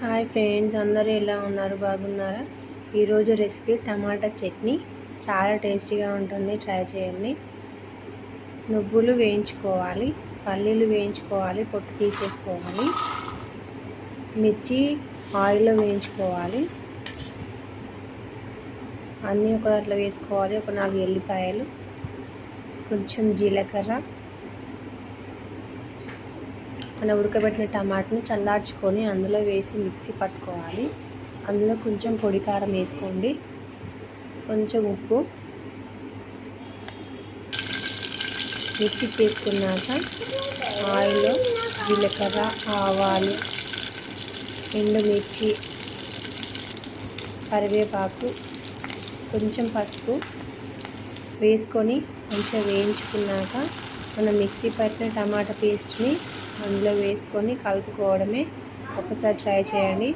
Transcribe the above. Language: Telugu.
హాయ్ ఫ్రెండ్స్, అందరూ ఎలా ఉన్నారు? బాగున్నారా? ఈరోజు రెసిపీ టమాటా చట్నీ చాలా టేస్టీగా ఉంటుంది. ట్రై చేయండి. నువ్వులు వేయించుకోవాలి, పల్లీలు వేయించుకోవాలి, పొట్టు తీసేసుకోవాలి, మిర్చి ఆయిల్లో వేయించుకోవాలి, అన్నీ ఒక దాంట్లో వేసుకోవాలి. ఒక 4 ఎల్లిపాయలు, కొంచెం జీలకర్ర, మన ఉడకబెట్టిన టమాటాను చల్లార్చుకొని అందులో వేసి మిక్సీ పట్టుకోవాలి. అందులో కొంచెం పొడి కారం వేసుకోండి, కొంచెం ఉప్పు. మిక్సీ చేసుకున్నాక ఆయిల్లో జీలకర్ర, ఆవాలు, ఎండుమిర్చి, కరివేపాకు, కొంచెం పసుపు వేసుకొని మంచిగా వేయించుకున్నాక మనం మిక్సీ పట్టిన టమాటా పేస్ట్ని అందులో వేసుకొని కలుపుకోవడమే. ఒకసారి ట్రై చేయండి.